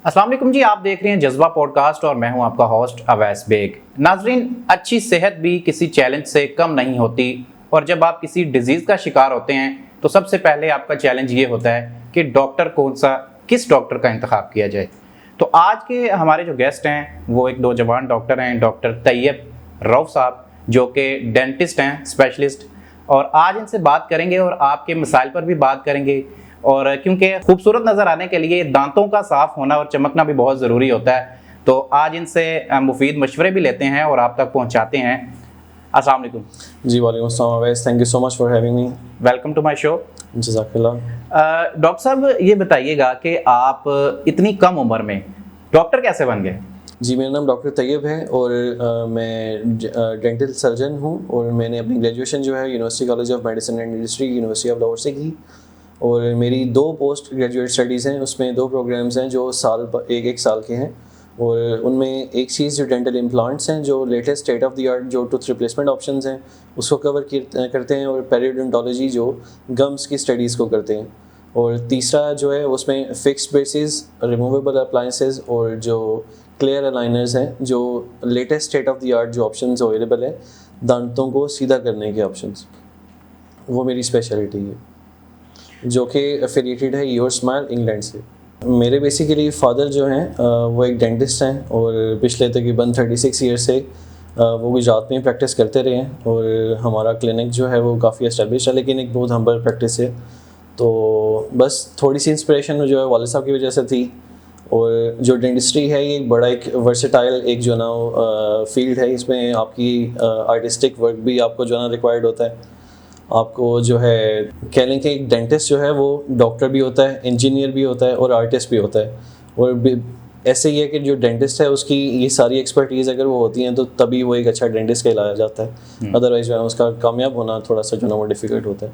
अस्सलाम वालेकुम जी, आप देख रहे हैं जज्बा पॉडकास्ट और मैं हूं आपका होस्ट अवैस बेग। नाजरीन, अच्छी सेहत भी किसी चैलेंज से कम नहीं होती और जब आप किसी डिजीज़ का शिकार होते हैं तो सबसे पहले आपका चैलेंज ये होता है कि डॉक्टर किस डॉक्टर का इंतखाब किया जाए। तो आज के हमारे जो गेस्ट हैं वो एक नौजवान डॉक्टर हैं, डॉक्टर तैयब रऊफ साहब, जो कि डेंटिस्ट हैं, स्पेशलिस्ट। और आज इनसे बात करेंगे और आपके मसाइल पर भी बात करेंगे। और क्योंकि खूबसूरत नज़र आने के लिए दांतों का साफ होना और चमकना भी बहुत ज़रूरी होता है, तो आज इनसे मुफीद मशवरे भी लेते हैं और आप तक पहुंचाते हैं। अस्सलाम वालेकुम जी, वालेकुम अस्सलाम Awais, thank you so much for having me. Welcome to my show. जज़ाकल्लाह। डॉक्टर साहब, ये बताइएगा कि आप इतनी कम उम्र में डॉक्टर कैसे बन गए? जी, मेरा नाम डॉक्टर तैयब है और मैं डेंटल सर्जन हूँ और मैंने अपनी ग्रेजुएशन जो है university college of medicine and industry, university of Lahore से की। और मेरी 2 पोस्ट ग्रेजुएट स्टडीज़ हैं, उसमें 2 प्रोग्राम्स हैं जो एक साल के हैं। और उनमें एक चीज़ जो डेंटल इम्प्लांट्स हैं, जो latest state of the art जो टूथ रिप्लेसमेंट ऑप्शंस हैं उसको कवर करते हैं, और पेरियोडोंटोलॉजी जो गम्स की स्टडीज़ को करते हैं। और तीसरा जो है उसमें फिक्स्ड ब्रेसेस, रिमूवेबल अप्लायंसेस और जो क्लियर अलाइनर्स हैं, जो latest state of the art जो ऑप्शंस अवेलेबल है दांतों को सीधा करने के ऑप्शंस, वो मेरी स्पेशलिटी है, जो कि एफिलिएटेड है योर स्माइल इंग्लैंड से। मेरे बेसिकली फादर जो हैं वो एक डेंटिस्ट हैं और पिछले तकरीबन 36 ईयर से वो गुजरात में प्रैक्टिस करते रहे हैं। और हमारा क्लिनिक जो है वो काफ़ी एस्टेब्लिश है, लेकिन एक बहुत हम्बल प्रैक्टिस है। तो बस थोड़ी सी इंस्पिरेशन जो है वालिद साहब की वजह से थी। और जो डेंटिस्ट्री है ये एक बड़ा एक वर्सेटाइल एक जो ना फील्ड है, इसमें आपकी आर्टिस्टिक वर्क भी आपको जो ना रिक्वायर्ड होता है। आपको जो है कह लें कि एक डेंटिस्ट जो है वो डॉक्टर भी होता है, इंजीनियर भी होता है और आर्टिस्ट भी होता है। और ऐसे ही है कि जो डेंटिस्ट है उसकी ये सारी एक्सपर्टीज़ अगर वो होती हैं तो तभी वो एक अच्छा डेंटिस्ट कहलाया जाता है। अदरवाइज जो है उसका कामयाब होना थोड़ा सा जो ना वो डिफ़िकल्ट होता है।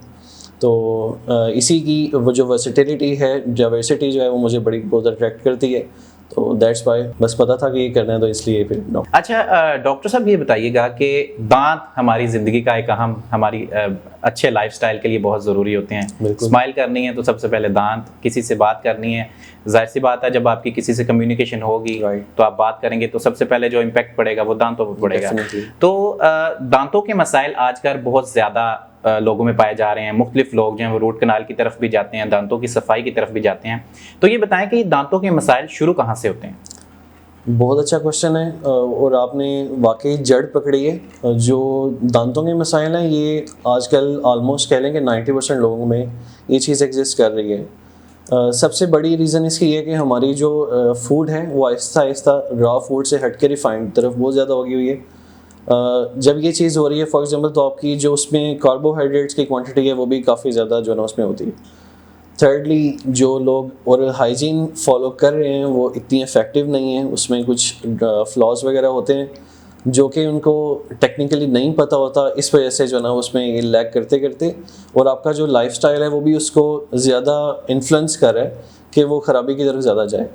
तो इसी की वो जो वर्सिटिलिटी है, डाइवर्सिटी जो है वो मुझे बड़ी बहुत अट्रैक्ट करती है। तो दैट्स वाई, बस पता था कि ये करना है तो इसलिए फिर अच्छा, डॉक्टर साहब ये बताइएगा कि दांत हमारी ज़िंदगी का एक अहम, हमारी अच्छे लाइफस्टाइल के लिए बहुत ज़रूरी होते हैं। स्माइल करनी है तो सबसे पहले दांत, किसी से बात करनी है, जाहिर सी बात है जब आपकी किसी से कम्युनिकेशन होगी तो आप बात करेंगे तो सबसे पहले जो इम्पैक्ट पड़ेगा वो दांतों पर पड़ेगा। तो दांतों के मसाइल आजकल बहुत ज़्यादा लोगों में पाए जा रहे हैं। मुख्तलिफ लोग जो हैं वो रूट कनाल की तरफ भी जाते हैं, दांतों की सफाई की तरफ भी जाते हैं। तो ये बताएं कि दांतों के मसाइल शुरू कहाँ से होते हैं? बहुत अच्छा क्वेश्चन है और आपने वाकई जड़ पकड़ी है। जो दांतों के मसाइल हैं ये आजकल ऑलमोस्ट कह लें कि 90% लोगों में ये चीज़ एग्जिस्ट कर रही है। सबसे बड़ी रीज़न इसकी ये है कि हमारी जो फूड है वो आहिस्ता आहिस्ता रॉ फूड से हट के रिफाइंड तरफ बहुत ज़्यादा हो गई हुई है। जब ये चीज़ हो रही है फॉर एग्जांपल, तो आपकी जो उसमें कार्बोहाइड्रेट्स की क्वांटिटी है वो भी काफ़ी ज़्यादा जो है ना उसमें होती है। थर्डली, जो लोग और हाइजीन फॉलो कर रहे हैं वो इतनी इफ़ेक्टिव नहीं है, उसमें कुछ फ्लॉज वगैरह होते हैं जो कि उनको टेक्निकली नहीं पता होता। इस वजह से जो ना उसमें ये लैग करते करते और आपका जो लाइफस्टाइल है वो भी उसको ज़्यादा इन्फ्लुएंस कर रहा है कि वो ख़राबी की तरफ ज़्यादा जाए।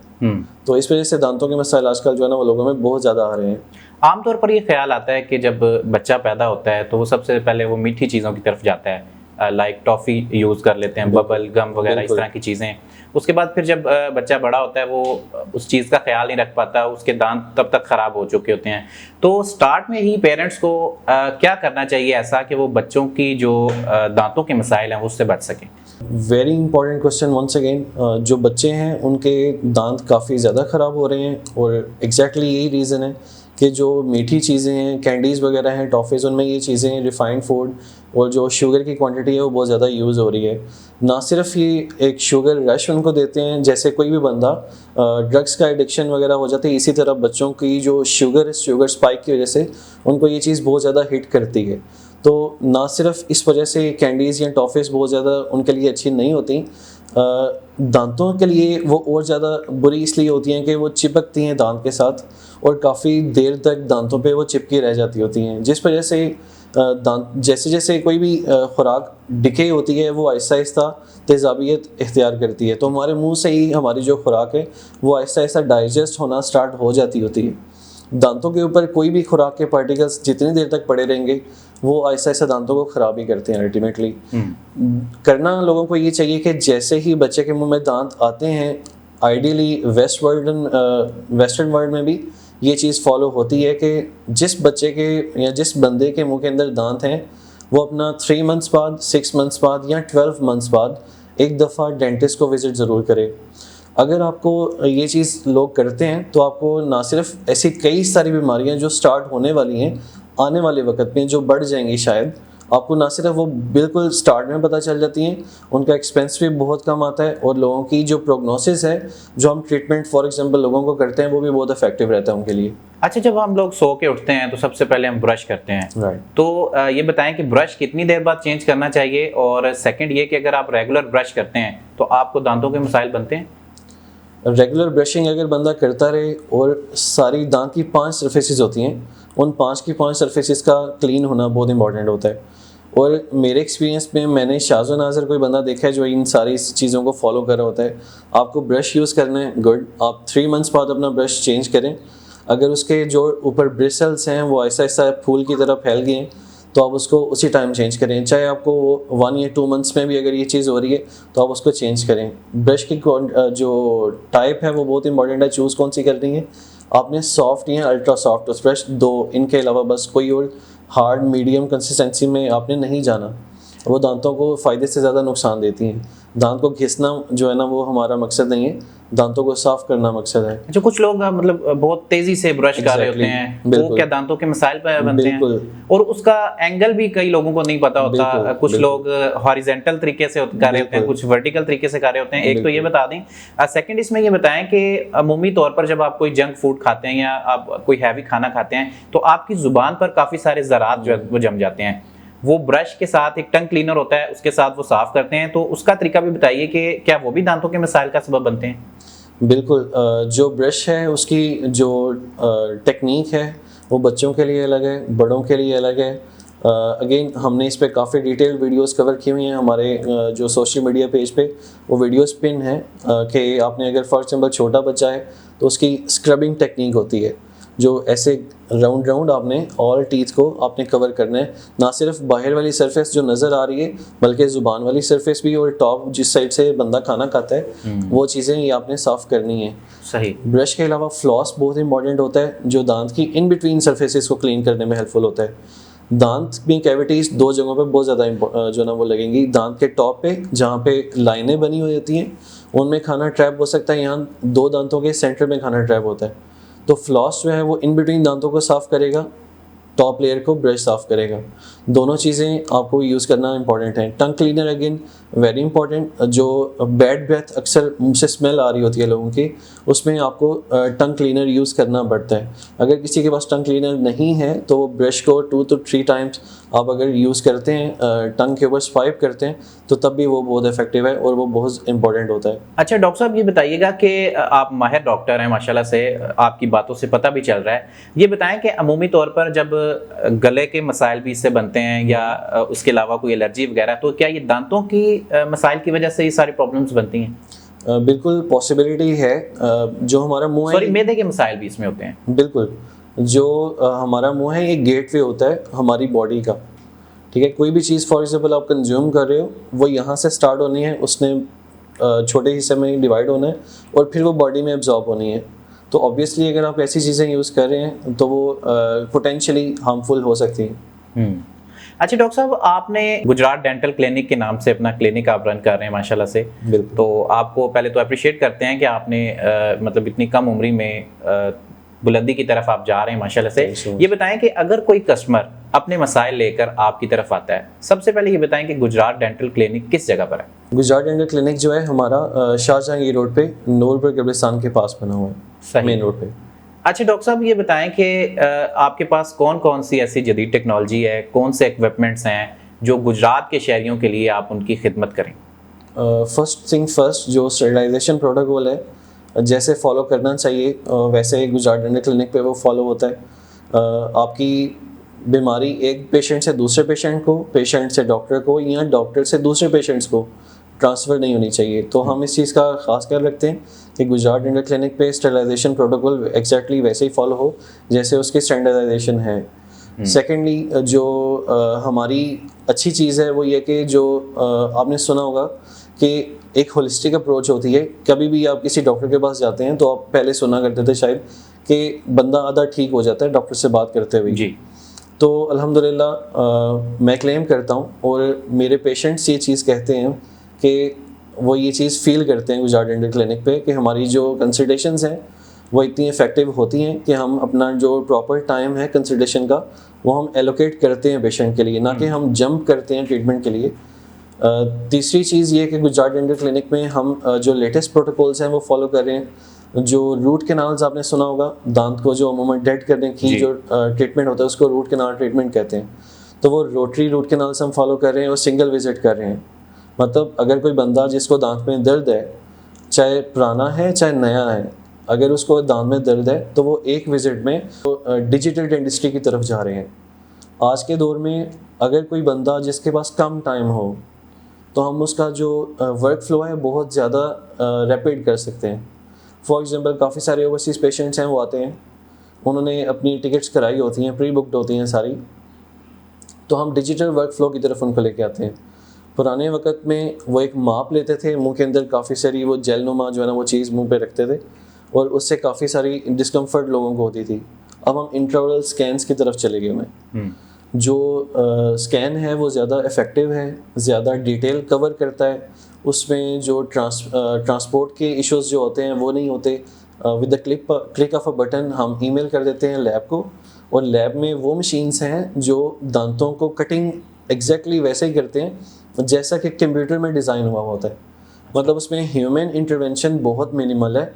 तो इस वजह से दांतों के मसाइल आजकल जो है ना वो लोगों में बहुत ज़्यादा आ रहे हैं। आमतौर पर ये ख्याल आता है कि जब बच्चा पैदा होता है तो वो सबसे पहले वो मीठी चीज़ों की तरफ जाता है, लाइक टॉफ़ी यूज़ कर लेते हैं, बबल गम वगैरह, इस तरह की चीज़ें। उसके बाद फिर जब बच्चा बड़ा होता है वो उस चीज़ का ख्याल नहीं रख पाता, उसके दांत तब तक ख़राब हो चुके होते हैं। तो स्टार्ट में ही पेरेंट्स को क्या करना चाहिए ऐसा कि वो बच्चों की जो दांतों के मसाइल हैं उससे बच सकें? Very important question once again. जो बच्चे हैं उनके दांत काफ़ी ज़्यादा ख़राब हो रहे हैं और एग्जैक्टली यही रीज़न है कि जो मीठी चीज़ें हैं, कैंडीज़ वगैरह हैं, टॉफ़ीज़, उनमें ये चीज़ें रिफ़ाइंड फूड और जो शुगर की क्वांटिटी है वो बहुत ज़्यादा यूज़ हो रही है। ना सिर्फ ये एक शुगर रश उनको देते हैं, जैसे कोई भी बंदा ड्रग्स का एडिक्शन वगैरह हो जाता है, इसी तरह बच्चों की जो शुगर स्पाइक की वजह से उनको ये चीज़ बहुत ज़्यादा हिट करती है। तो ना सिर्फ इस वजह से कैंडीज़ या टॉफ़ीज़ बहुत ज़्यादा उनके लिए अच्छी नहीं होती, दांतों के लिए वो और ज़्यादा बुरी इसलिए होती हैं कि वो चिपकती हैं दांत के साथ और काफ़ी देर तक दांतों पे वो चिपकी रह जाती होती हैं, जिस वजह से दांत जैसे जैसे कोई भी खुराक डिके होती है वो आहिस्ता आहिस्ता तेज़ाबियत इख्तियार करती है। तो हमारे मुंह से ही हमारी जो खुराक है वो आहिस्ता आहिस्ता डाइजेस्ट होना स्टार्ट हो जाती होती है। दांतों के ऊपर कोई भी खुराक के पार्टिकल्स जितनी देर तक पड़े रहेंगे वो आहिस्ता आहिस्ता दांतों को ख़राब ही करते हैं अल्टीमेटली। करना लोगों को ये चाहिए कि जैसे ही बच्चे के मुंह में दांत आते हैं आइडियली वेस्टर्न वर्ल्ड में भी ये चीज़ फॉलो होती है कि जिस बच्चे के या जिस बंदे के मुंह के अंदर दांत हैं वो अपना 3 मंथ्स बाद, 6 मंथ्स बाद या 12 मंथ्स बाद एक दफ़ा डेंटिस्ट को विज़िट ज़रूर करे। अगर आपको ये चीज़ लोग करते हैं तो आपको ना सिर्फ ऐसी कई सारी बीमारियां जो स्टार्ट होने वाली हैं आने वाले वक्त में, जो बढ़ जाएंगी शायद, आपको ना सिर्फ वो बिल्कुल स्टार्ट में पता चल जाती हैं, उनका एक्सपेंस भी बहुत कम आता है और लोगों की जो प्रोग्नोसिस है, जो हम ट्रीटमेंट फॉर एग्जांपल लोगों को करते हैं, वो भी बहुत इफेक्टिव रहता है उनके लिए। अच्छा, जब हम लोग सो के उठते हैं तो सबसे पहले हम ब्रश करते हैं, राइट। तो ये बताएं कि ब्रश कितनी देर बाद चेंज करना चाहिए, और सेकंड ये कि अगर आप रेगुलर ब्रश करते हैं तो आपको दांतों के मसाइल बनते हैं? रेगुलर ब्रशिंग अगर बंदा करता रहे और सारी दांत की 5 सरफेसेस होती हैं, उन 5 की 5 सरफेसेस का क्लीन होना बहुत इंपॉर्टेंट होता है। और मेरे एक्सपीरियंस में मैंने शाज़ व नाज़र कोई बंदा देखा है जो इन सारी चीज़ों को फॉलो कर रहा होता है। आपको ब्रश यूज़ करना है, गुड, आप 3 मंथ्स बाद अपना ब्रश चेंज करें। अगर उसके जो ऊपर ब्रिसल्स हैं वो ऐसा ऐसा फूल की तरह फैल गए हैं तो आप उसको उसी टाइम चेंज करें। चाहे आपको 1 या 2 मंथ्स में भी अगर ये चीज़ हो रही है तो आप उसको चेंज करें। ब्रश की जो टाइप है वो बहुत इंपॉर्टेंट है, चूज़ कौन सी करनी है। आपने सॉफ्ट या अल्ट्रा सॉफ्ट टूथब्रश, 2 इनके अलावा बस कोई और हार्ड मीडियम कंसिस्टेंसी में आपने नहीं जाना, वो दांतों को फ़ायदे से ज़्यादा नुकसान देती हैं। दांत को घिसना जो है ना वो हमारा मकसद नहीं है, दांतों को साफ करना मकसद है। जो कुछ लोग मतलब बहुत तेजी से ब्रश कर रहे होते हैं, वो क्या दांतों के मसाइल पर बनते हैं? और उसका एंगल भी कई लोगों को नहीं पता होता। कुछ लोग हॉरिजेंटल तरीके से कर रहे होते हैं, कुछ वर्टिकल तरीके से कर रहे होते हैं। एक तो ये बता दें। सेकंड इसमें ये बताएं कि अमूमी तौर पर जब आप कोई जंक फूड खाते हैं या आप कोई हैवी खाना खाते हैं तो आपकी जुबान पर काफी सारे ज़रात जो है वो जम जाते हैं। वो ब्रश के साथ एक टंग क्लीनर होता है, उसके साथ वो साफ करते हैं, तो उसका तरीका भी बताइए कि क्या वो भी दांतों के मसाइल का सबब बनते हैं? बिल्कुल। जो ब्रश है उसकी जो टेक्निक है वो बच्चों के लिए अलग है, बड़ों के लिए अलग है। अगेन हमने इस पे काफ़ी डिटेल वीडियोस कवर की हुई हैं हमारे जो सोशल मीडिया पेज पे, वो वीडियोस पिन है कि आपने अगर फॉर एग्जांपल छोटा बच्चा है तो उसकी स्क्रबिंग टेक्निक होती है, जो ऐसे राउंड आपने ऑल टीथ को आपने कवर करना है, ना सिर्फ बाहर वाली सरफेस जो नज़र आ रही है बल्कि ज़ुबान वाली सरफेस भी, और टॉप जिस साइड से बंदा खाना खाता है वो चीज़ें ये आपने साफ़ करनी है। सही। ब्रश के अलावा फ्लॉस बहुत इंपॉर्टेंट होता है, जो दांत की इन बिटवीन सरफेसेस को क्लीन करने में हेल्पफुल होता है। दांत में कैविटीज़ 2 जगहों पे बहुत ज़्यादा जो ना वो लगेंगी। दांत के टॉप पे जहाँ पे लाइनें बनी हुई होती हैं उनमें खाना ट्रैप हो सकता है, यहाँ 2 दांतों के सेंटर में खाना ट्रैप होता है। तो फ्लॉस जो है वो इन बिटवीन दांतों को साफ़ करेगा, टॉप लेयर को ब्रश साफ़ करेगा। दोनों चीज़ें आपको यूज़ करना इंपॉर्टेंट है। Tongue cleaner again very important. जो बैड ब्रेथ अक्सर मुंह से स्मेल आ रही होती है लोगों की, उसमें आपको टंग क्लीनर यूज़ करना पड़ता है। अगर किसी के पास टंग क्लीनर नहीं है तो वो ब्रश को 2 to 3 टाइम्स आप अगर यूज़ करते हैं, टंग के ऊपर स्वाइप करते हैं, तो तब भी वो बहुत इफेक्टिव है और वो बहुत इंपॉर्टेंट होता है। अच्छा डॉक्टर साहब, ये बताइएगा कि आप माहिर डॉक्टर हैं माशाल्लाह से, आपकी बातों से पता भी चल रहा है। ये बताएं कि अमूमी तौर पर जब गले के मसाइल भी इससे बनते हैं या उसके अलावा कोई एलर्जी वगैरह, तो क्या ये दांतों की मसाइल की वजह से ये सारी प्रॉब्लम्स बनती हैं? बिल्कुल पॉसिबिलिटी है। जो हमारा मुंह है, सॉरी, मैदे के मसाइल भी इसमें होते हैं? बिल्कुल। जो हमारा मुंह है ये गेटवे होता है हमारी बॉडी का, ठीक है। कोई भी चीज़ फॉर एग्जांपल आप कंज्यूम कर रहे हो वो यहाँ से स्टार्ट होनी है, उसने छोटे हिस्से में डिवाइड होना है और फिर वो बॉडी में एब्जॉर्ब होनी है। तो ऑब्वियसली अगर आप ऐसी चीज़ें यूज़ कर रहे हैं तो वो पोटेंशियली हार्मफुल हो सकती हैं। अच्छा डॉक्टर साहब, आपने गुजरात डेंटल क्लिनिक के नाम से अपना क्लिनिक आप रन कर रहे हैं माशाल्लाह से, तो आपको पहले तो अप्रिशिएट करते हैं कि आपने मतलब इतनी कम उम्री में बुलंदी की तरफ आप जा रहे हैं माशाल्लाह से। ये बताएं कि अगर कोई कस्टमर अपने मसाइल लेकर आपकी तरफ आता है, सबसे पहले ये बताएं कि गुजरात डेंटल क्लिनिक किस जगह पर है? गुजरात डेंटल क्लिनिक जो है हमारा शाहजहांगीर रोड पे नूरपुर कब्रिस्तान के पास बना हुआ है, मेन रोड पे। अच्छा डॉक्टर साहब, ये बताएं कि आपके पास कौन कौन सी ऐसी जदीद टेक्नोलॉजी है, कौन से इक्विपमेंट्स हैं जो गुजरात के शहरियों के लिए आप उनकी खिदमत करें? फर्स्ट थिंग फर्स्ट, जो स्टरलाइजेशन प्रोटोकॉल है जैसे फॉलो करना चाहिए वैसे गुजरात डेंटल क्लिनिक पे वो फॉलो होता है। आपकी बीमारी एक पेशेंट से दूसरे पेशेंट को, पेशेंट से डॉक्टर को या डॉक्टर से दूसरे पेशेंट्स को ट्रांसफ़र नहीं होनी चाहिए। तो हम इस चीज़ का खास ख्याल रखते हैं कि गुजरात डेंटल क्लिनिक पे स्टरलाइजेशन प्रोटोकॉल एग्जैक्टली वैसे ही फॉलो हो जैसे उसकी स्टैंडर्डाइजेशन है। सेकेंडली जो हमारी अच्छी चीज़ है वो ये कि जो आपने सुना होगा कि एक होलिस्टिक अप्रोच होती है। कभी भी आप किसी डॉक्टर के पास जाते हैं तो आप पहले सुना करते थे शायद कि बंदा आधा ठीक हो जाता है डॉक्टर से बात करते हुए। जी। तो अल्हम्दुलिल्लाह मैं क्लेम करता हूँ और मेरे पेशेंट्स ये चीज़ कहते हैं कि वो ये चीज़ फील करते हैं गुजरात डेंटल क्लिनिक पे कि हमारी जो कंसल्टेशंस हैं वो इतनी इफ़ेक्टिव होती हैं कि हम अपना जो प्रॉपर टाइम है कंसल्टेशन का वो हम एलोकेट करते हैं पेशेंट के लिए, ना कि हम जंप करते हैं ट्रीटमेंट के लिए। तीसरी चीज़ ये कि गुजरात डेंटल क्लिनिक में हम जो लेटेस्ट प्रोटोकॉल्स हैं वो फॉलो कर रहे हैं। जो रूट कैनाल्स आपने सुना होगा, दांत को जो अमूमन डेड करने की जो ट्रीटमेंट होता है उसको रूट कैनाल ट्रीटमेंट कहते हैं। तो वो रोटरी रूट कैनाल्स हम फॉलो कर रहे हैं और सिंगल विजिट कर रहे हैं। मतलब अगर कोई बंदा जिसको दांत में दर्द है, चाहे पुराना है चाहे नया है, अगर उसको दांत में दर्द है तो वो एक विजिट में डिजिटल डेंटिस्ट्री की तरफ जा रहे हैं। आज के दौर में अगर कोई बंदा जिसके पास कम टाइम हो तो हम उसका जो वर्क फ्लो है बहुत ज़्यादा रैपिड कर सकते हैं। फॉर एग्जांपल काफ़ी सारे ओवरसीज़ पेशेंट्स हैं, वो आते हैं, उन्होंने अपनी टिकट्स कराई होती हैं, प्री बुकड होती हैं सारी, तो हम डिजिटल वर्क फ्लो की तरफ उनको लेके आते हैं। पुराने वक्त में वो एक माप लेते थे, मुंह के अंदर काफ़ी सारी वो जेलनुमा जो है ना वो चीज़ मुंह पे रखते थे और उससे काफ़ी सारी डिस्कम्फर्ट लोगों को होती थी। अब हम इंट्राओरल स्कैन्स की तरफ चले गए हैं। जो स्कैन है वो ज़्यादा इफ़ेक्टिव है, ज़्यादा डिटेल कवर करता है, उसमें जो ट्रांसपोर्ट के इश्यूज जो होते हैं वो नहीं होते। With the click of a button हम ईमेल कर देते हैं लैब को, और लैब में वो मशीन्स हैं जो दांतों को कटिंग एग्जैक्टली वैसे ही करते हैं जैसा कि कंप्यूटर में डिज़ाइन हुआ होता है। मतलब उसमें ह्यूमन इंटरवेंशन बहुत मिनिमल है।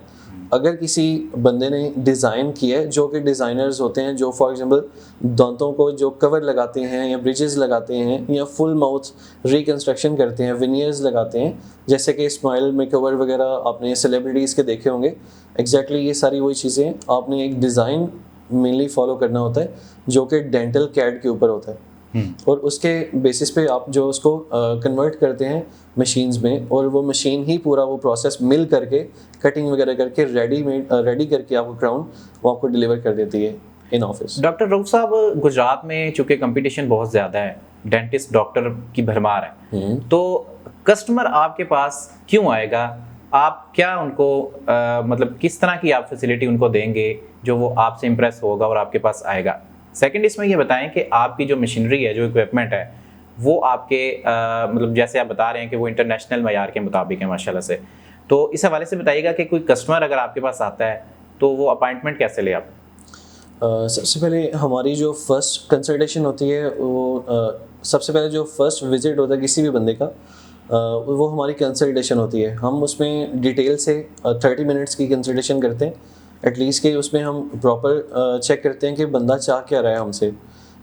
अगर किसी बंदे ने डिज़ाइन किया है, जो कि डिज़ाइनर्स होते हैं जो फॉर एग्जांपल दांतों को जो कवर लगाते हैं या ब्रिजेस लगाते हैं या फुल माउथ रिकंस्ट्रक्शन करते हैं, विनियर्स लगाते हैं, जैसे कि स्माइल मेकओवर वगैरह आपने सेलिब्रिटीज़ के देखे होंगे। एग्जैक्टली ये सारी वही चीज़ें आपने एक डिज़ाइन मेनली फॉलो करना होता है जो कि डेंटल कैड के ऊपर होता है, और उसके बेसिस पे आप जो उसको कन्वर्ट करते हैं मशीन्स में, और वो मशीन ही पूरा वो प्रोसेस मिल करके कटिंग वगैरह करके रेडी करके आपको क्राउन वो आपको डिलीवर कर देती है इन ऑफिस। डॉक्टर रऊफ साहब, गुजरात में चूंकि कंपटीशन बहुत ज़्यादा है, डेंटिस्ट डॉक्टर की भरमार है, तो कस्टमर आपके पास क्यों आएगा? आप क्या उनको मतलब किस तरह की आप फैसिलिटी उनको देंगे जो वो आपसे इम्प्रेस होगा और आपके पास आएगा? सेकंड, इसमें ये बताएं कि आपकी जो मशीनरी है, जो इक्विपमेंट है, वो आपके मतलब जैसे आप बता रहे हैं कि वो इंटरनेशनल मयार के मुताबिक है माशाल्लाह से, तो इस हवाले से बताइएगा कि कोई कस्टमर अगर आपके पास आता है तो वो अपॉइंटमेंट कैसे ले आप? सबसे पहले हमारी जो फर्स्ट कंसल्टेशन होती है वो सबसे पहले जो फर्स्ट विजिट होता है किसी भी बंदे का वो हमारी कंसल्टेशन होती है। हम उसमें डिटेल से 30 मिनट्स की कंसल्टेशन करते हैं एटलीस्ट, कि उसमें हम प्रॉपर चेक करते हैं कि बंदा चाह क्या रहा है हमसे।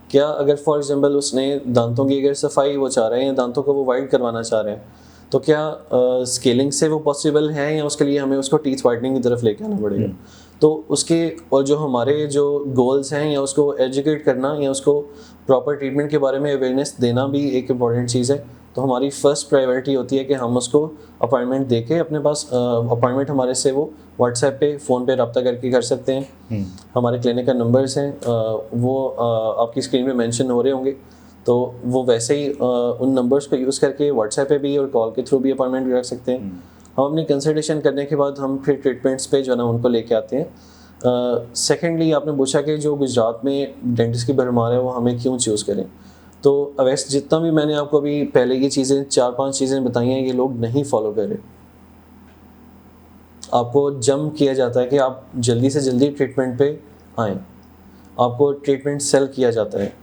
क्या अगर फॉर एग्जांपल उसने दांतों की अगर सफाई वो चाह रहे हैं या दांतों को वो वाइट करवाना चाह रहे हैं, तो क्या स्केलिंग से वो पॉसिबल है या उसके लिए हमें उसको टीथ वाइटनिंग की तरफ लेके आना पड़ेगा। तो उसके और जो हमारे जो गोल्स हैं, या उसको एजुकेट करना या उसको प्रॉपर ट्रीटमेंट के बारे में अवेयरनेस देना भी एक इम्पॉर्टेंट चीज़ है। तो हमारी फर्स्ट प्रायोरिटी होती है कि हम उसको अपॉइंटमेंट दे के अपने पास अपॉइंटमेंट हमारे से वो व्हाट्सएप पे फ़ोन पे रब्ता करके कर सकते हैं। हमारे क्लिनिक का नंबर्स हैं वो आपकी स्क्रीन पे मेंशन हो रहे होंगे, तो वो वैसे ही उन नंबर्स को यूज़ करके व्हाट्सएप पे भी और कॉल के थ्रू भी अपॉइंटमेंट रख सकते हैं। हम अपनी कंसल्टेशन करने के बाद हम फिर ट्रीटमेंट्स पे जो है ना उनको लेके आते हैं। सेकेंडली, आपने पूछा कि जो गुजरात में डेंटिस्ट की भरमार है वो हमें क्यों चूज़ करें। तो अवैस जितना भी मैंने आपको अभी पहले की चीज़ें 4-5 चीज़ें बताई हैं, ये लोग नहीं फॉलो कर रहे। आपको जंप किया जाता है कि आप जल्दी से जल्दी ट्रीटमेंट पे आएँ, आपको ट्रीटमेंट सेल किया जाता है।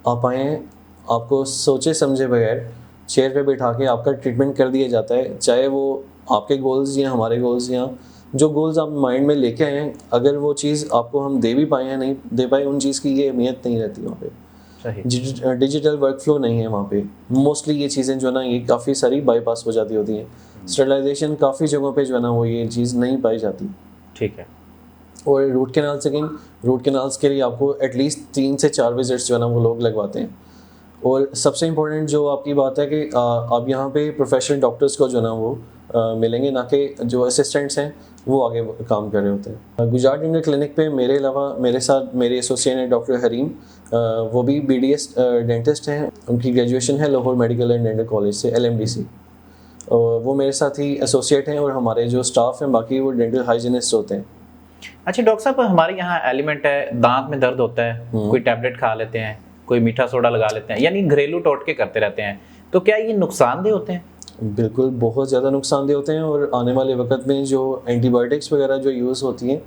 आप आएँ, आपको सोचे समझे बगैर चेयर पे बिठा के आपका ट्रीटमेंट कर दिया जाता है, चाहे वो आपके गोल्स या हमारे गोल्स या जो गोल्स आप माइंड में लेके आए हैं, अगर वो चीज़ आपको हम दे भी पाए या नहीं दे पाए, उन चीज़ की ये अहमियत नहीं रहती वहाँ पे। डिजिटल वर्क फ्लो नहीं है वहाँ पे। मोस्टली ये चीज़ें जो है ना ये काफ़ी सारी बाईपास हो जाती होती हैं। स्टरलाइजेशन काफ़ी जगहों पे जो है ना वो ये चीज़ नहीं पाई जाती। ठीक है। और root canals, again root canals के लिए आपको एटलीस्ट 3 से 4 विजिट्स जो है ना वो लोग लगवाते हैं। और सबसे इम्पोर्टेंट जो आपकी बात है कि आप यहाँ पे प्रोफेशनल डॉक्टर्स को जो है ना वो मिलेंगे, ना कि जो असिस्टेंट्स हैं वो आगे काम कर रहे होते हैं। गुजरात डेंटल क्लिनिक पे मेरे अलावा मेरे साथ मेरे एसोसिएट हैं डॉक्टर हरीम, वो भी BDS डेंटिस्ट हैं। उनकी ग्रेजुएशन है Lahore medical and dental college से, LMDC। वो मेरे साथ ही एसोसिएट हैं और हमारे जो स्टाफ हैं बाकी वो डेंटल हाइजीनिस्ट होते हैं। अच्छा डॉक्टर साहब, हमारे यहाँ एलिमेंट है, दांत में दर्द होता है, कोई टैबलेट खा लेते हैं, कोई मीठा सोडा लगा लेते हैं, यानी घरेलू टोटके करते रहते हैं, तो क्या ये नुकसानदेह होते हैं? बिल्कुल, बहुत ज़्यादा नुकसानदेह होते हैं और आने वाले वक्त में जो एंटीबायोटिक्स वगैरह जो यूज़ होती हैं,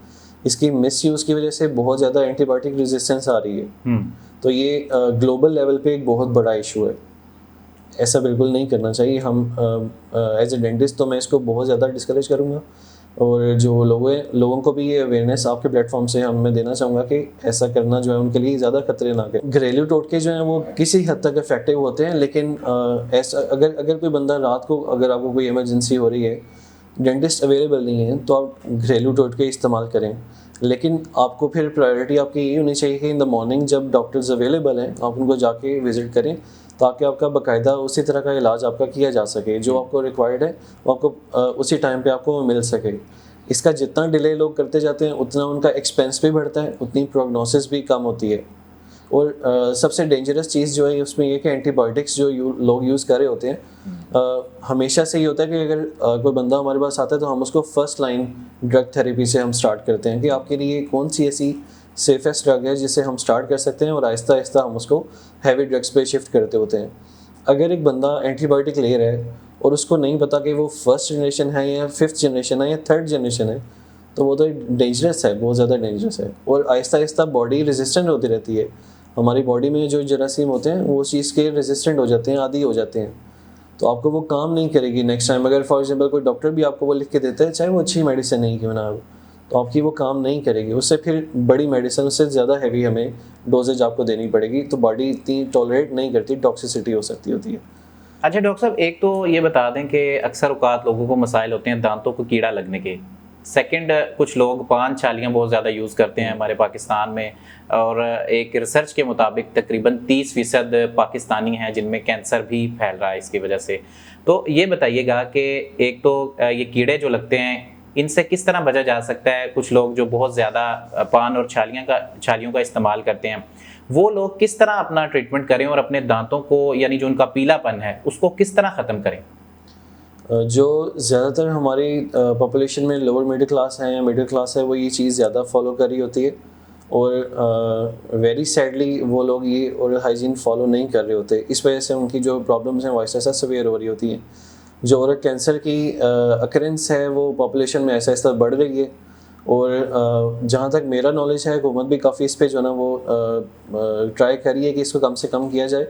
इसकी मिसयूज़ की वजह से बहुत ज़्यादा एंटीबायोटिक रेजिस्टेंस आ रही है। तो ये ग्लोबल लेवल पे एक बहुत बड़ा इशू है। ऐसा बिल्कुल नहीं करना चाहिए। हम एज ए डेंटिस्ट तो मैं इसको बहुत ज़्यादा डिस्करेज करूँगा और जो लोगों को भी ये अवेयरनेस आपके प्लेटफॉर्म से मैं देना चाहूँगा कि ऐसा करना जो है उनके लिए ज़्यादा खतरनाक है। घरेलू टोटके जो हैं वो किसी हद तक इफेक्टिव होते हैं, लेकिन ऐसा अगर कोई बंदा रात को अगर आपको कोई इमरजेंसी हो रही है, डेंटिस्ट अवेलेबल नहीं है, तो आप घरेलू टोटके इस्तेमाल करें। लेकिन आपको फिर प्रायोरिटी आपकी यही होनी चाहिए कि इन द मॉर्निंग जब डॉक्टर्स अवेलेबल हैं आप उनको जाके विज़िट करें, ताकि आपका बाकायदा उसी तरह का इलाज आपका किया जा सके, जो आपको रिक्वायर्ड है वो आपको उसी टाइम पे आपको मिल सके। इसका जितना डिले लोग करते जाते हैं उतना उनका एक्सपेंस भी बढ़ता है, उतनी प्रोग्नोसिस भी कम होती है। और सबसे डेंजरस चीज़ जो है उसमें ये कि एंटीबायोटिक्स जो लोग यूज़ कर रहे होते हैं, हमेशा से ही होता है कि अगर कोई बंदा हमारे पास आता है तो हम उसको फर्स्ट लाइन ड्रग थेरेपी से हम स्टार्ट करते हैं कि आपके लिए कौन सी ऐसी सेफेस्ट ड्रग है जिससे हम स्टार्ट कर सकते हैं, और आहिस्ता आहिस्ता हम उसको हैवी ड्रग्स पे शिफ्ट करते होते हैं। अगर एक बंदा एंटीबायोटिक ले रहा है और उसको नहीं पता कि वो फर्स्ट जनरेशन है या फिफ्थ जनरेशन है या थर्ड जनरेशन है, तो वो तो डेंजरस है, बहुत ज़्यादा डेंजरस है। और आहिस्ता आहिस्ता बॉडी रेजिस्टेंट होती रहती है। हमारी बॉडी में जो जरासीम होते हैं वो चीज़ के रेजिस्टेंट हो जाते हैं, आदी हो जाते हैं, तो आपको वो काम नहीं करेगी नेक्स्ट टाइम। अगर फॉर एग्जांपल कोई डॉक्टर भी आपको वो लिख के देता है, चाहे वो अच्छी मेडिसिन नहीं क्यों ना हो, तो आपकी वो काम नहीं करेगी। उससे फिर बड़ी मेडिसिन, उससे ज़्यादा हैवी हमें डोजेज आपको देनी पड़ेगी, तो बॉडी इतनी टॉलरेट नहीं करती, टॉक्सिसिटी हो सकती होती है। अच्छा डॉक्टर साहब, एक तो ये बता दें कि अक्सर औकात लोगों को मसाइल होते हैं दांतों को कीड़ा लगने के। सेकंड, कुछ लोग पान छालियाँ बहुत ज़्यादा यूज़ करते हैं हमारे पाकिस्तान में, और एक रिसर्च के मुताबिक तकरीबन 30% पाकिस्तानी हैं जिनमें कैंसर भी फैल रहा है इसकी वजह से। तो ये बताइएगा कि एक तो ये कीड़े जो लगते हैं इनसे किस तरह बचा जा सकता है? कुछ लोग जो बहुत ज़्यादा पान और छालियों का इस्तेमाल करते हैं, वो लोग किस तरह अपना ट्रीटमेंट करें और अपने दांतों को, यानी जो उनका पीलापन है, उसको किस तरह ख़त्म करें? जो ज़्यादातर हमारी पॉपुलेशन में लोअर मिडिल क्लास है या मिडिल क्लास है, वो ये चीज़ ज़्यादा फॉलो कर रही होती है, और वेरी सैडली वो लोग ये ओरल हाइजीन फॉलो नहीं कर रहे होते। इस वजह से उनकी जो प्रॉब्लम्स हैं वो ऐसा सवेयर हो रही होती हैं। जो ओरल कैंसर की अकरेंस है वो पॉपुलेशन में ऐसा ऐसा बढ़ रही है, और जहाँ तक मेरा नॉलेज है हुकूमत भी काफ़ी इस पे जो है ना वो ट्राई कर रही है कि इसको कम से कम किया जाए।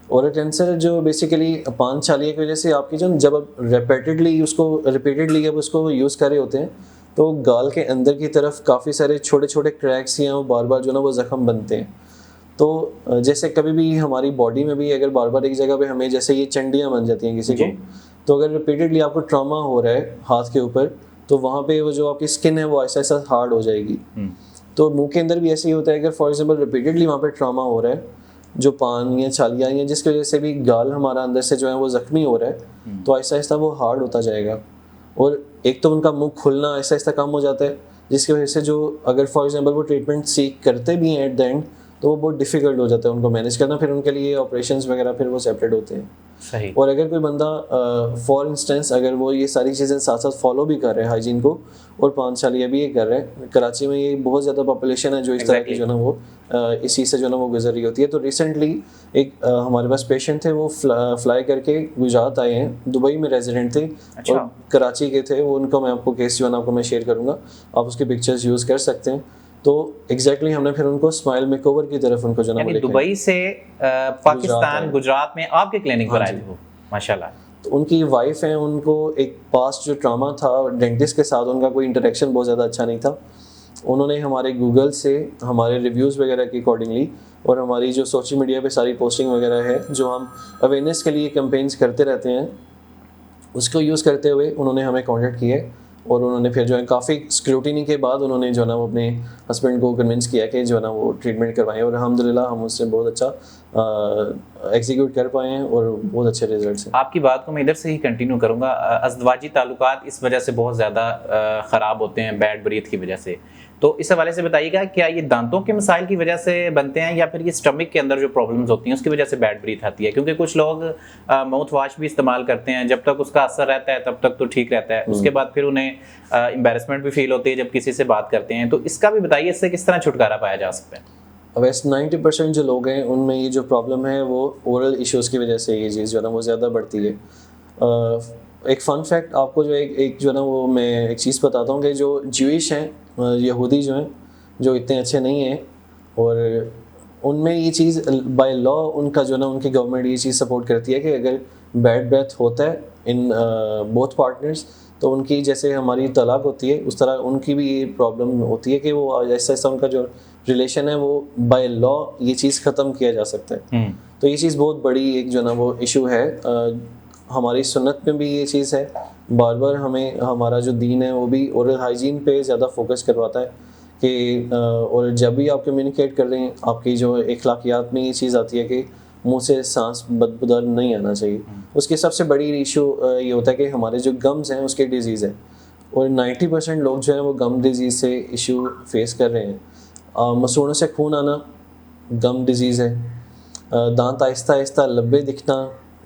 ओरल कैंसर जो बेसिकली पान छालिया की वजह से आपकी जो जब आप रिपीटेडली अब उसको यूज़ कर रहे होते हैं, तो गाल के अंदर की तरफ काफ़ी सारे छोटे छोटे क्रैक्स या वो बार बार जो ना वो ज़ख्म बनते हैं। तो जैसे कभी भी हमारी बॉडी में भी अगर बार बार एक जगह पे हमें जैसे ये चंडियाँ बन जाती हैं किसी को, तो अगर रिपीटेडली आपको ट्रॉमा हो रहा है हाथ के ऊपर, तो वहाँ पे वो जो आपकी स्किन है वो ऐसा ऐसा हार्ड हो जाएगी। तो मुंह के अंदर भी ऐसे ही होता है, अगर फॉर एग्जांपल रिपीटेडली वहाँ पे ट्रॉमा हो रहा है, जो पान या छालियाँ या जिसकी वजह से भी गाल हमारा अंदर से जो है वो ज़ख्मी हो रहा है, तो ऐसा ऐसा वो हार्ड होता जाएगा। और एक तो उनका मुंह खुलना ऐसा ऐसा कम हो जाता है, जिसकी वजह से जो अगर फॉर एग्जांपल वो ट्रीटमेंट सीख करते भी हैं एट द एंड, तो वो बहुत डिफिकल्ट हो जाता है उनको मैनेज करना, फिर उनके लिए ऑपरेशंस वगैरह फिर वो सेपरेट होते हैं। सही। और अगर कोई बंदा फॉर इंस्टेंस अगर वो ये सारी चीज़ें साथ साथ फॉलो भी कर रहे हैं हाइजीन को, और पान छालिया भी ये कर रहे हैं, कराची में ये बहुत ज़्यादा पॉपुलेशन है जो इस तरह की जो ना वो इसी से जो ना वो गुजर रही होती है। तो रिसेंटली एक हमारे पास पेशेंट थे, वो फ्लाई करके गुजरात आए हैं, दुबई में रेजिडेंट थे। अच्छा। और कराची के थे वो, उनको मैं आपको केस जो है ना आपको मैं शेयर करूँगा, आप उसकी पिक्चर्स यूज़ कर सकते हैं। तो एग्जैक्टली हमने फिर उनको स्माइल मेकओवर की तरफ उनको जो यानी दुबई से पाकिस्तान गुजरात में आपके क्लिनिक पर आए थे वो, माशाल्लाह। तो उनकी वाइफ है, उनको एक पास्ट जो ट्रामा था डेंटिस्ट के साथ, उनका कोई इंटरेक्शन बहुत ज़्यादा अच्छा नहीं था। उन्होंने हमारे गूगल से हमारे रिव्यूज़ वगैरह के अकॉर्डिंगली, और हमारी जो सोशल मीडिया पे सारी पोस्टिंग वगैरह है जो हम अवेयरनेस के लिए कैंपेन्स करते रहते हैं, उसको यूज़ करते हुए उन्होंने हमें कॉन्टेक्ट किया और उन्होंने फिर जो है काफ़ी स्क्रूटिनी के बाद उन्होंने जो है ना वो अपने हस्बैंड को कन्विंस किया कि जो है ना वो ट्रीटमेंट करवाएं, और अल्हम्दुलिल्लाह हम उससे बहुत अच्छा एग्जीक्यूट कर पाए हैं और बहुत अच्छे रिजल्ट्स हैं। आपकी बात को मैं इधर से ही कंटिन्यू करूंगा। अज़दवाजी ताल्लुकात इस वजह से बहुत ज़्यादा ख़राब होते हैं बैड ब्रीथ की वजह से, तो इस हवाले से बताइएगा क्या ये दांतों के मसाइल की वजह से बनते हैं या फिर ये स्टमक के अंदर जो प्रॉब्लम्स होती हैं उसकी वजह से बैड ब्रीथ आती है? क्योंकि कुछ लोग माउथ वाश भी इस्तेमाल करते हैं, जब तक उसका असर रहता है तब तक तो ठीक रहता है, उसके बाद फिर उन्हें एम्बेरसमेंट भी फील होती है जब किसी से बात करते हैं, तो इसका भी बताइए इससे किस तरह छुटकारा पाया जा सकता है? वैसे 90% जो लोग हैं उनमें ये जो प्रॉब्लम है वो ओरल इश्यूज़ की वजह से ये चीज़ जो है ना वो ज़्यादा बढ़ती है। एक फ़न फैक्ट आपको जो एक जो है ना वो मैं एक चीज़ बताता हूँ कि जो ज्यूइश हैं, यहूदी जो हैं, जो इतने अच्छे नहीं हैं, और उनमें ये चीज़ बाय लॉ उनका जो है ना उनकी गवर्नमेंट ये चीज़ सपोर्ट करती है कि अगर बैड ब्रेथ होता है इन बोथ पार्टनर्स, तो उनकी जैसे हमारी तलाक होती है उस तरह उनकी भी ये प्रॉब्लम होती है कि वो ऐसा ऐसा उनका जो रिलेशन है वो बाय लॉ ये चीज़ ख़त्म किया जा सकता है। तो ये चीज़ बहुत बड़ी एक जो ना वो इशू है। हमारी सुन्नत में भी ये चीज़ है, बार बार हमें हमारा जो दीन है वो भी ओरल हाइजीन पे ज़्यादा फोकस करवाता है कि और जब भी आप कम्युनिकेट कर रहे हैं आपकी जो अखलाकियात में ये चीज़ आती है कि मुंह से सांस बदबूदार नहीं आना चाहिए। उसकी सबसे बड़ी इशू ये होता है कि हमारे जो गम्स हैं उसके डिजीज़ है, और 90% लोग जो हैं वो गम डिजीज़ से इशू फेस कर रहे हैं। मसूड़ों से खून आना गम डिजीज़ है, दांत आहिस्ता आहिस्ता लंबे दिखना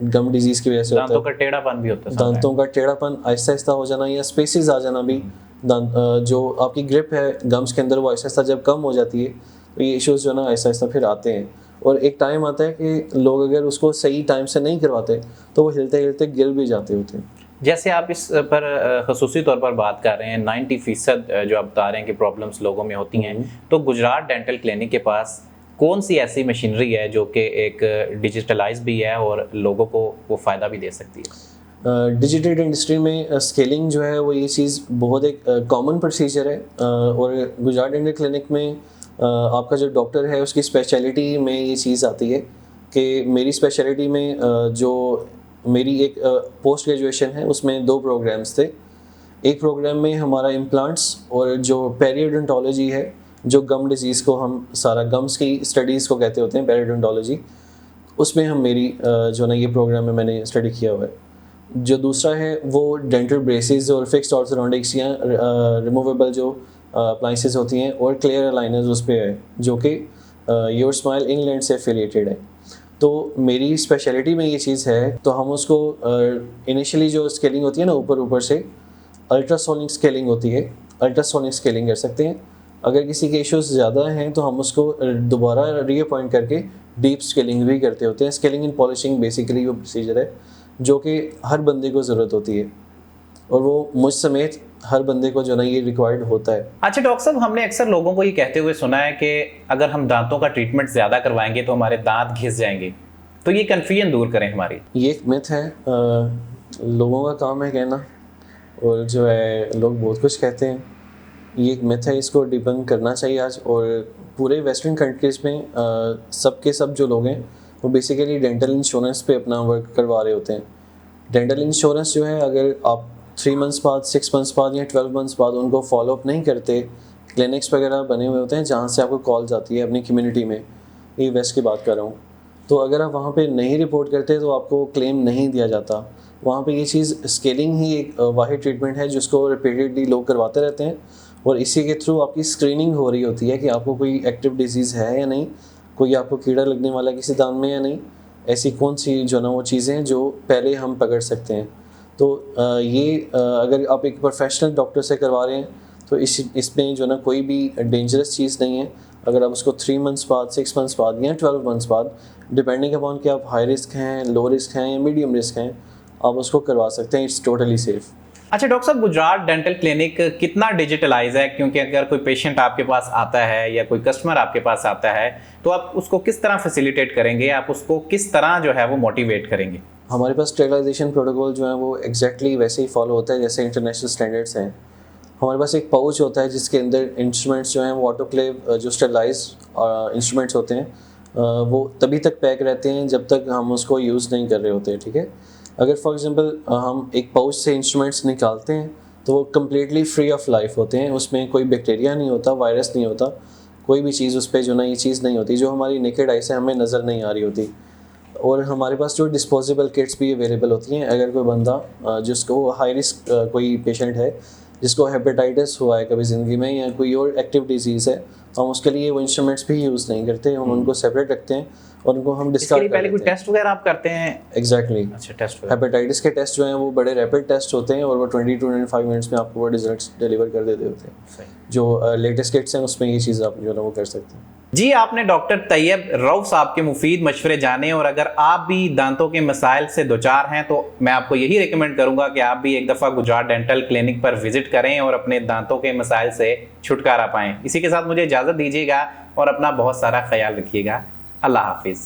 गम डिजीज़ की वजह से होता है, दांतों का टेढ़ापन भी होता है, दांतों का टेढ़ापन आहिस्ता आहिस्ता हो जाना या स्पेसिस आ जाना भी, दांत जो आपकी ग्रिप है गम्स के अंदर वो आहिस्ता आहिस्ता जब कम हो जाती है तो ये इश्यूज़ जो है ना आहिस्ता आहिस्ता फिर आते हैं। और एक टाइम आता है कि लोग अगर उसको सही टाइम से नहीं करवाते तो वो हिलते हिलते गिर भी जाते होते हैं। जैसे आप इस पर खसूसी तौर पर बात कर रहे हैं 90% जो आप बता रहे हैं कि प्रॉब्लम्स लोगों में होती हैं, तो गुजरात डेंटल क्लिनिक के पास कौन सी ऐसी मशीनरी है जो कि एक डिजिटलाइज भी है और लोगों को वो फ़ायदा भी दे सकती है? डिजिटल इंडस्ट्री में स्केलिंग जो है वो ये चीज़ बहुत एक कॉमन प्रोसीजर है, और गुजरात डेंटल क्लिनिक में आपका जो डॉक्टर है उसकी स्पेशलिटी में ये चीज़ आती है कि मेरी स्पेशलिटी में जो मेरी एक पोस्ट ग्रेजुएशन है उसमें 2 प्रोग्राम्स थे। एक प्रोग्राम में हमारा इम्प्लांट्स और जो पेरियोडोंटोलॉजी है, जो गम डिजीज़ को हम सारा गम्स की स्टडीज़ को कहते होते हैं पेरियोडोंटोलॉजी, उसमें हम मेरी जो ना ये प्रोग्राम में मैंने स्टडी किया हुआ है। जो दूसरा है वो डेंटल ब्रेसेस और फिक्स्ड ऑर्थोडोंटिक्स या रिमूवेबल जो अप्लाइंसेस होती हैं और क्लियर अलाइनर्स उस पर है, जो कि योर स्माइल इंग्लैंड से एफिलिएटेड है। तो मेरी स्पेशलिटी में ये चीज़ है, तो हम उसको इनिशियली जो स्केलिंग होती है ना ऊपर ऊपर से अल्ट्रासोनिक स्केलिंग होती है, अल्ट्रासोनिक स्केलिंग कर सकते हैं। अगर किसी के इश्यूज ज़्यादा हैं तो हम उसको दोबारा रीअपॉइंट करके डीप स्केलिंग भी करते होते हैं। स्केलिंग एंड पॉलिशिंग बेसिकली वो प्रोसीजर है जो कि हर बंदे को ज़रूरत होती है, और वो मुझ समेत हर बंदे को जो ना ये रिक्वायर्ड होता है। अच्छा डॉक्टर साहब, हमने अक्सर लोगों को ये कहते हुए सुना है कि अगर हम दांतों का ट्रीटमेंट ज़्यादा करवाएंगे तो हमारे दांत घिस जाएंगे, तो ये कन्फ्यूजन दूर करें हमारी। ये एक मिथ है, लोगों का काम है कहना, और जो है लोग बहुत कुछ कहते हैं। ये एक मिथ है, इसको डिबंक करना चाहिए आज। और पूरे वेस्टर्न कंट्रीज़ में सब के सब जो लोग हैं वो बेसिकली डेंटल इंश्योरेंस पे अपना वर्क करवा रहे होते हैं। डेंटल इंश्योरेंस जो है, अगर आप 3 मंथ्स बाद, 6 मंथ्स बाद या 12 मंथ्स बाद उनको फॉलोअप नहीं करते, क्लिनिक्स वगैरह बने हुए होते हैं जहाँ से आपको कॉल्स आती है अपनी कम्युनिटी में, ये वेस्ट की बात कर रहा हूँ, तो अगर आप वहाँ पे नहीं रिपोर्ट करते तो आपको क्लेम नहीं दिया जाता। वहाँ पे ये चीज़ स्केलिंग ही एक वाहिद ट्रीटमेंट है जिसको रिपीटेडली लोग करवाते रहते हैं, और इसी के थ्रू आपकी स्क्रीनिंग हो रही होती है कि आपको कोई एक्टिव डिजीज़ है या नहीं, कोई आपको कीड़ा लगने वाला किसी दांत में या नहीं, ऐसी कौन सी जो ना वो चीज़ें हैं जो पहले हम पकड़ सकते हैं। तो ये अगर आप एक प्रोफेशनल डॉक्टर से करवा रहे हैं तो इसमें जो ना कोई भी डेंजरस चीज़ नहीं है। अगर आप उसको 3 मंथ्स बाद, 6 मंथ्स बाद या 12 मंथ्स बाद, डिपेंडिंग अपॉन कि आप हाई रिस्क हैं, लो रिस्क हैं या मीडियम रिस्क हैं, आप उसको करवा सकते हैं। It's totally safe. अच्छा डॉक्टर साहब, गुजरात डेंटल क्लिनिक कितना डिजिटलाइज है? क्योंकि अगर कोई पेशेंट आपके पास आता है या कोई कस्टमर आपके पास आता है तो आप उसको किस तरह फैसिलिटेट करेंगे, आप उसको किस तरह जो है वो मोटिवेट करेंगे? हमारे पास स्टेरिलाइजेशन प्रोटोकॉल जो है वो एग्जैक्टली वैसे ही फॉलो होता है जैसे इंटरनेशनल स्टैंडर्ड्स हैं। हमारे पास एक पाउच होता है जिसके अंदर इंस्ट्रूमेंट्स जो हैं वो ऑटोक्लेव जो स्टेरिलाइज इंस्ट्रूमेंट्स होते हैं वो तभी तक पैक रहते हैं जब तक हम उसको यूज़ नहीं कर रहे होते हैं। ठीक है, अगर फॉर एग्जांपल हम एक पाउच से इंस्ट्रूमेंट्स निकालते हैं तो वो कम्प्लीटली फ्री ऑफ लाइफ होते हैं, उसमें कोई बैक्टीरिया नहीं होता, वायरस नहीं होता, कोई भी चीज़ उस पर जो ना ये चीज़ नहीं होती जो हमारी नेकेड आई से हमें नज़र नहीं आ रही होती। और हमारे पास जो डिस्पोजेबल किट्स भी अवेलेबल होती हैं, अगर कोई बंदा जिसको हाई रिस्क कोई पेशेंट है जिसको हेपेटाइटिस हुआ है कभी ज़िंदगी में या कोई और एक्टिव डिजीज़ है, तो हम उसके लिए वो इंस्ट्रूमेंट्स भी यूज़ नहीं करते, हम उनको सेपरेट रखते हैं और उनको हम इसके डिस्कार्ड लिए कर पहले कोई देते हैं। टेस्ट वगैरह आप करते हैं? एग्जैक्टली। अच्छा, टेस्ट वगैरह। हेपेटाइटिस के टेस्ट जो हैं वो बड़े रैपिड टेस्ट होते हैं और वो 20 to 25 मिनट्स में आपको वो रिजल्ट्स डिलीवर कर देते होते हैं। सही। जो लेटेस्ट किट्स हैं उसमें ये चीज़ आप जो है ना वो कर सकते हैं। जी, आपने डॉक्टर तैयब रऊफ साहब के मुफीद मशवरे जाने, और अगर आप भी दांतों के मसाइल से दो चार हैं तो मैं आपको यही रिकमेंड करूंगा कि आप भी एक दफ़ा गुजरात डेंटल क्लिनिक पर विजिट करें और अपने दांतों के मसाइल से छुटकारा पाएं। इसी के साथ मुझे इजाज़त दीजिएगा और अपना बहुत सारा ख्याल रखिएगा। अल्लाह हाफिज़।